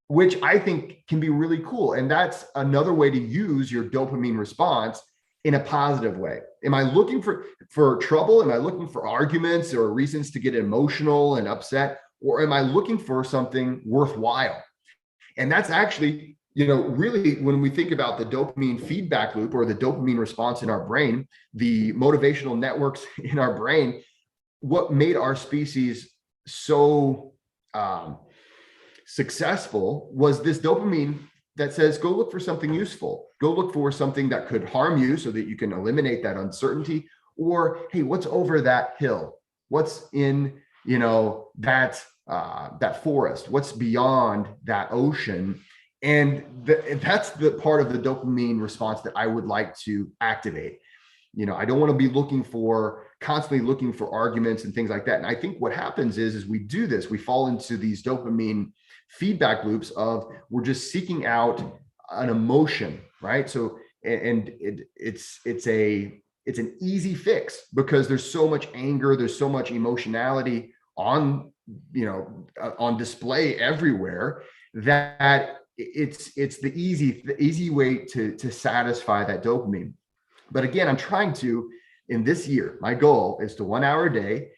which I think can be really cool. And that's another way to use your dopamine response in a positive way. Am I looking for trouble? Am I looking for arguments or reasons to get emotional and upset? Or am I looking for something worthwhile? And that's actually, really, when we think about the dopamine feedback loop or the dopamine response in our brain, the motivational networks in our brain, what made our species so successful was this dopamine that says, go look for something useful, go look for something that could harm you so that you can eliminate that uncertainty, or, hey, what's over that hill? What's in, that forest? What's beyond that ocean? And that's the part of the dopamine response that I would like to activate. I don't want to be constantly looking for arguments and things like that. And I think what happens is we do this, we fall into these dopamine feedback loops of we're just seeking out an emotion, right? So, and it's an easy fix because there's so much anger, there's so much emotionality on display everywhere that it's the easy way to satisfy that dopamine. But again, I'm trying to, in this year, my goal is to 1 hour a day,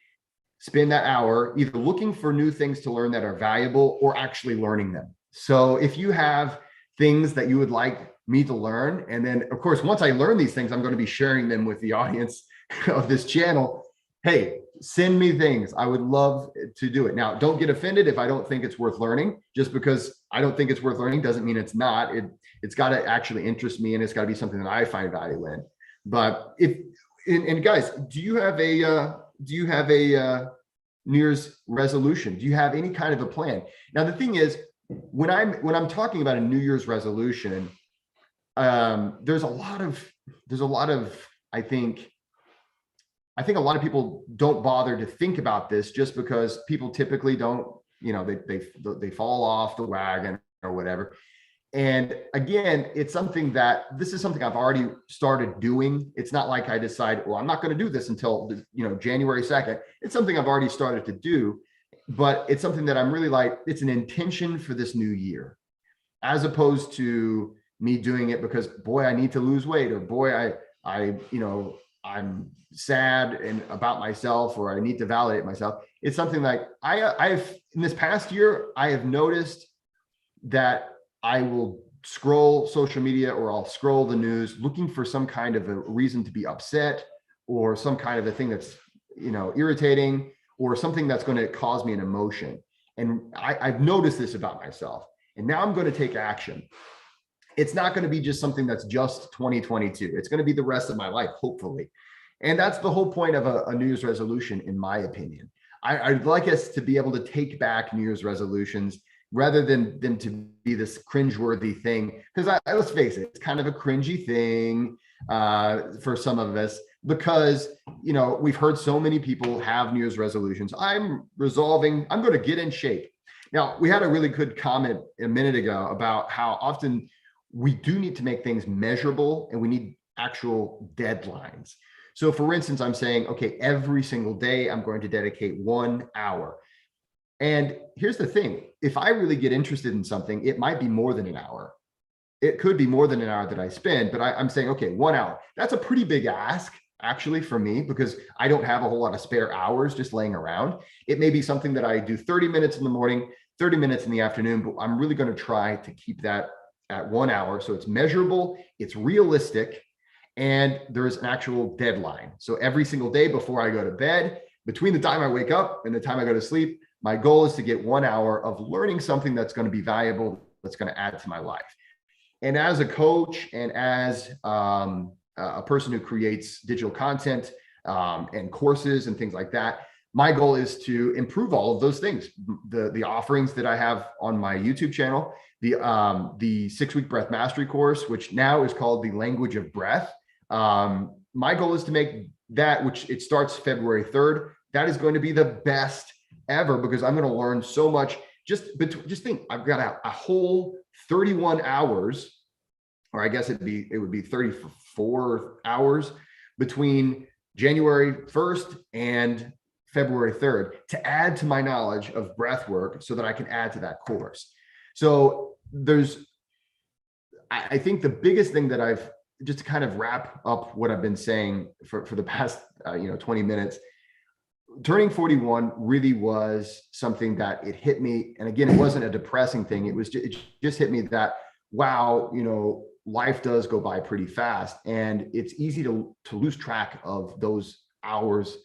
spend that hour either looking for new things to learn that are valuable or actually learning them. So if you have things that you would like me to learn, and then of course, once I learn these things, I'm going to be sharing them with the audience of this channel. Hey, send me things. I would love to do it. Now, don't get offended if I don't think it's worth learning. Just because I don't think it's worth learning doesn't mean it's not. It's got to actually interest me, and it's got to be something that I find value in. But guys, do you have a New Year's resolution? Do you have any kind of a plan? Now, the thing is, when I'm talking about a New Year's resolution, there's a lot of I think a lot of people don't bother to think about this just because people typically don't, they fall off the wagon or whatever. And again, this is something I've already started doing. It's not like I decide, well, I'm not going to do this until, January 2nd. It's something I've already started to do, but it's something that I'm really it's an intention for this new year, as opposed to me doing it because, boy, I need to lose weight, or boy, I'm sad and about myself, or I need to validate myself. It's something like I've in this past year, I have noticed that I will scroll social media or I'll scroll the news looking for some kind of a reason to be upset, or some kind of a thing that's, irritating, or something that's going to cause me an emotion. And I've noticed this about myself. And now I'm going to take action. It's not going to be just something that's just 2022. It's going to be the rest of my life, hopefully. And that's the whole point of a New Year's resolution, in my opinion. I'd like us to be able to take back New Year's resolutions rather than to be this cringeworthy thing. Because let's face it, it's kind of a cringy thing for some of us, because, we've heard so many people have New Year's resolutions. I'm going to get in shape. Now, we had a really good comment a minute ago about how often we do need to make things measurable, and we need actual deadlines. So for instance, I'm saying, okay, every single day I'm going to dedicate 1 hour. And here's the thing, if I really get interested in something, it might be more than an hour. It could be more than an hour that I spend, but I'm saying, okay, 1 hour. That's a pretty big ask, actually, for me, because I don't have a whole lot of spare hours just laying around. It may be something that I do 30 minutes in the morning, 30 minutes in the afternoon, but I'm really going to try to keep that at 1 hour. So it's measurable, it's realistic, and there's an actual deadline. So every single day before I go to bed, between the time I wake up and the time I go to sleep, my goal is to get 1 hour of learning something that's going to be valuable, that's going to add to my life. And as a coach and as a person who creates digital content and courses and things like that, my goal is to improve all of those things. The offerings that I have on my YouTube channel, the 6-week breath mastery course, which now is called the Language of Breath. My goal is to make that, which it starts February 3rd. That is going to be the best ever, because I'm going to learn so much. Just think, I've got a whole 31 hours, or I guess it would be 34 hours between January 1st and February 3rd to add to my knowledge of breath work so that I can add to that course. So I think the biggest thing that I've, just to kind of wrap up what I've been saying for the past 20 minutes, turning 41 really was something that it hit me. And again, it wasn't a depressing thing. It just hit me that, wow, life does go by pretty fast, and it's easy to lose track of those hours,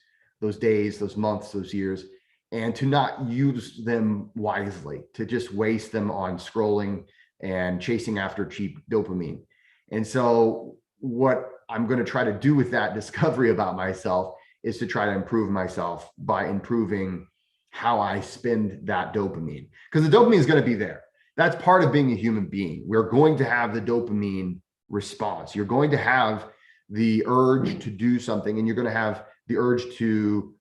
those days, those months, those years, and to not use them wisely, to just waste them on scrolling and chasing after cheap dopamine. And so what I'm going to try to do with that discovery about myself is to try to improve myself by improving how I spend that dopamine, because the dopamine is going to be there. That's part of being a human being. We're going to have the dopamine response. You're going to have the urge to do something, and you're going to have the urge to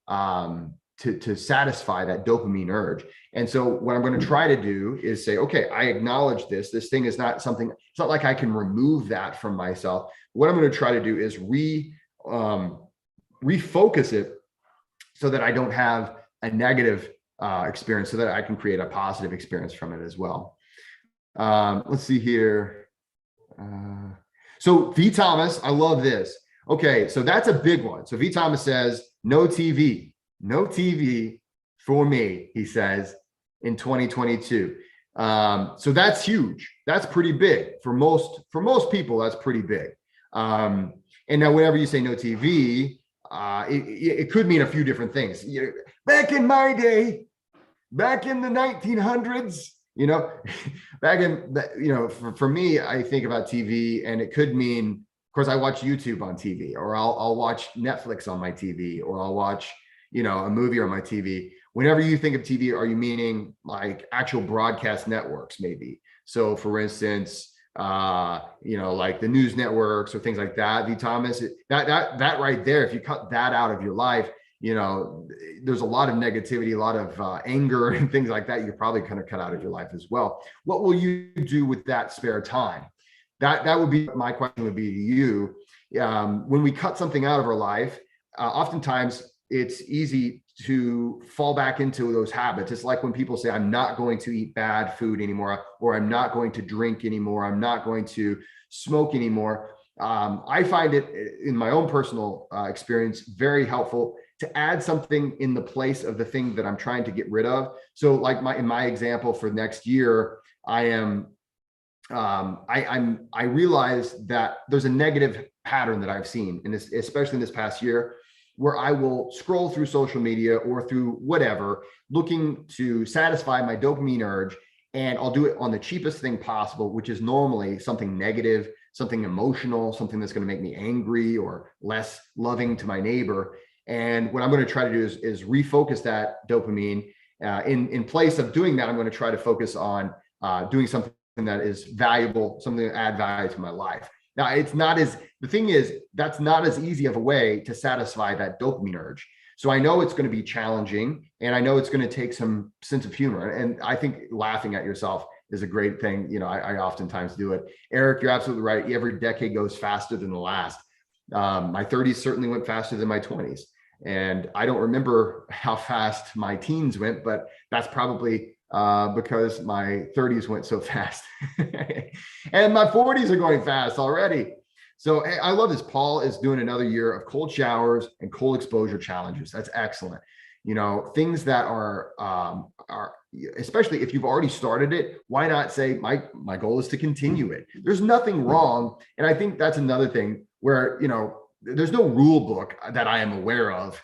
satisfy that dopamine urge. And so what I'm going to try to do is say, okay, I acknowledge this. This thing is not something, it's not like I can remove that from myself. What I'm going to try to do is refocus it so that I don't have a negative experience, so that I can create a positive experience from it as well. Let's see here. So V. Thomas, I love this. Okay, so that's a big one. So V. Thomas says, no TV for me, he says, in 2022. So that's huge. That's pretty big for most people. That's pretty big. And now whenever you say no TV, it could mean a few different things. Back in my day, back in the 1900s, back in, for me, I think about TV, and it could mean, of course, I watch YouTube on TV, or I'll watch Netflix on my TV, or I'll watch, a movie on my TV. Whenever you think of TV, are you meaning like actual broadcast networks, maybe? So for instance, like the news networks or things like that, V. Thomas, that right there, if you cut that out of your life, there's a lot of negativity, a lot of anger and things like that. You're probably kind of cut out of your life as well. What will you do with that spare time? That would be my question, would be to you. When we cut something out of our life, oftentimes it's easy to fall back into those habits. It's like when people say, I'm not going to eat bad food anymore, or I'm not going to drink anymore, I'm not going to smoke anymore. I find it, in my own personal experience, very helpful to add something in the place of the thing that I'm trying to get rid of. So like in my example for next year, I realize that there's a negative pattern that I've seen in this, especially in this past year, where I will scroll through social media or through whatever, looking to satisfy my dopamine urge. And I'll do it on the cheapest thing possible, which is normally something negative, something emotional, something that's going to make me angry or less loving to my neighbor. And what I'm going to try to do is refocus that dopamine. In place of doing that, I'm going to try to focus on doing something that is valuable, something that add value to my life. Now, the thing is, that's not as easy of a way to satisfy that dopamine urge. So I know it's going to be challenging, and I know it's going to take some sense of humor. And I think laughing at yourself is a great thing. I oftentimes do it. Eric, you're absolutely right. Every decade goes faster than the last. My 30s certainly went faster than my 20s. And I don't remember how fast my teens went, but that's probably because my 30s went so fast. And my 40s are going fast already. So hey, I love this. Paul is doing another year of cold showers and cold exposure challenges. That's excellent. Things that are especially if you've already started it, why not say my goal is to continue it? There's nothing wrong. And I think that's another thing. where, there's no rule book that I am aware of,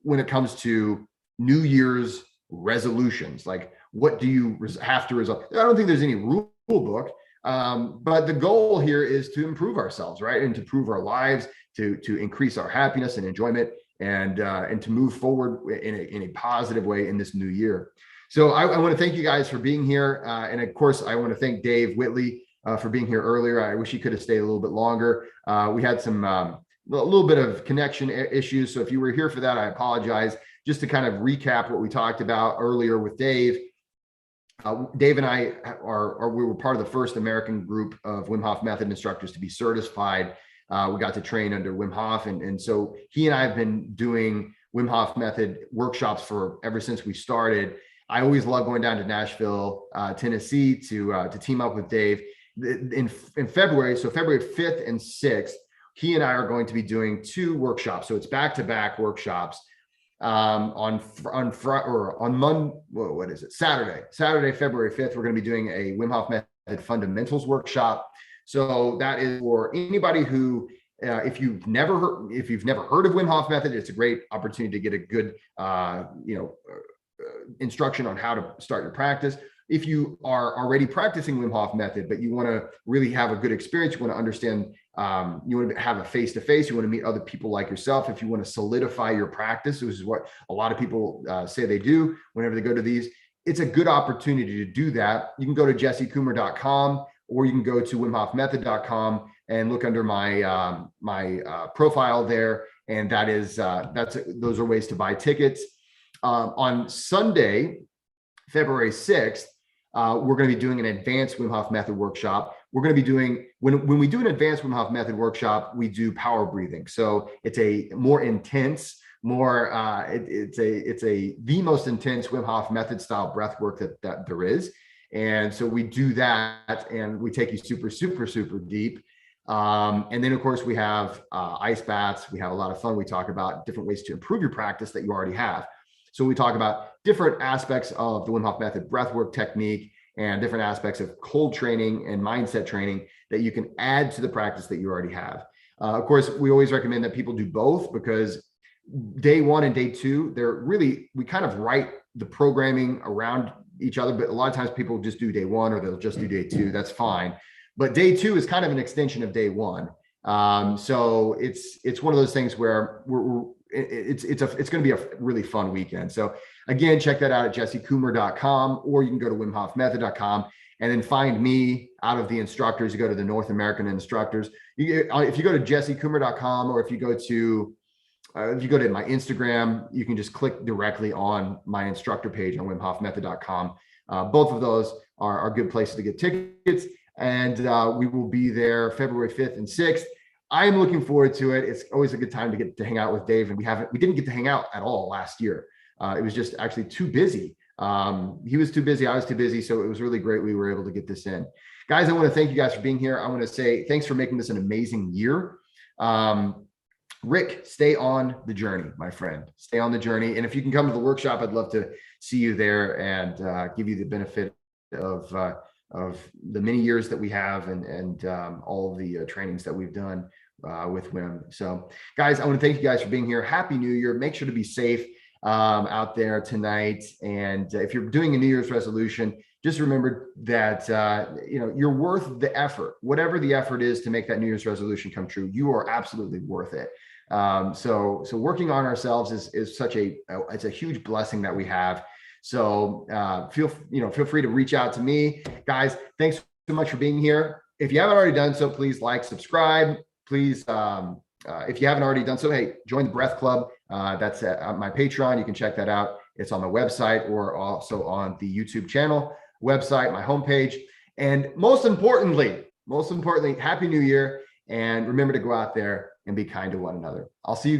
when it comes to New Year's resolutions. Like, what do you have to resolve? I don't think there's any rule book. But the goal here is to improve ourselves, right? And to improve our lives, to increase our happiness and enjoyment, and to move forward in a positive way in this new year. So I want to thank you guys for being here. And of course, I want to thank Dave Whitley for being here earlier. I wish he could have stayed a little bit longer. We had some a little bit of connection issues. So if you were here for that, I apologize. Just to kind of recap what we talked about earlier with Dave. Dave and I we were part of the first American group of Wim Hof Method instructors to be certified. We got to train under Wim Hof. And so he and I have been doing Wim Hof Method workshops ever since we started. I always love going down to Nashville, Tennessee to team up with Dave in February. So February 5th and 6th, he and I are going to be doing 2 workshops. So it's back-to-back workshops. On Monday, what is it? Saturday, February 5th, we're going to be doing a Wim Hof Method fundamentals workshop. So that is for anybody who, if you've never heard of Wim Hof Method, it's a great opportunity to get a good, instruction on how to start your practice. If you are already practicing Wim Hof Method, but you want to really have a good experience, you want to understand, you want to have a face-to-face, you want to meet other people like yourself. If you want to solidify your practice, which is what a lot of people say they do whenever they go to these, it's a good opportunity to do that. You can go to jessecoomer.com, or you can go to wimhofmethod.com and look under my profile there. And those are ways to buy tickets. On Sunday, February 6th, we're going to be doing an advanced Wim Hof Method workshop. We're going to be doing, when we do an advanced Wim Hof Method workshop, we do power breathing. So it's a more intense, it's the most intense Wim Hof Method style breath work that there is. And so we do that, and we take you super, super, super deep. And then of course we have ice baths. We have a lot of fun. We talk about different ways to improve your practice that you already have. So we talk about different aspects of the Wim Hof Method breathwork technique, and different aspects of cold training and mindset training that you can add to the practice that you already have. Of course, we always recommend that people do both, because day 1 and day 2, we kind of write the programming around each other, but a lot of times people just do day 1, or they'll just do day 2. That's fine. But day 2 is kind of an extension of day 1. So it's one of those things where it's going to be a really fun weekend. So again, check that out at jessecoomer.com, or you can go to wimhofmethod.com and then find me out of the instructors. You go to the North American instructors. If you go to jessecoomer.com, or if you go to my Instagram, you can just click directly on my instructor page on wimhofmethod.com. Both of those are good places to get tickets. And we will be there February 5th and 6th. I'm looking forward to it. It's always a good time to get to hang out with Dave. And we didn't get to hang out at all last year. It was just actually too busy. He was too busy. I was too busy. So it was really great we were able to get this in. Guys, I want to thank you guys for being here. I want to say thanks for making this an amazing year. Rick, stay on the journey, my friend. Stay on the journey. And if you can come to the workshop, I'd love to see you there and give you the benefit of the many years that we have and all of the trainings that we've done with Wim. So guys, I want to thank you guys for being here. Happy New Year. Make sure to be safe out there tonight. And if you're doing a New Year's resolution, just remember that you're worth the effort. Whatever the effort is to make that New Year's resolution come true, you are absolutely worth it. So working on ourselves is it's a huge blessing that we have. So feel free to reach out to me. Guys, thanks so much for being here. If you haven't already done so, please like, subscribe. Please, if you haven't already done so, hey, join the Breath Club. That's my Patreon. You can check that out. It's on my website, or also on the YouTube channel website, my homepage. And most importantly, Happy New Year. And remember to go out there and be kind to one another. I'll see you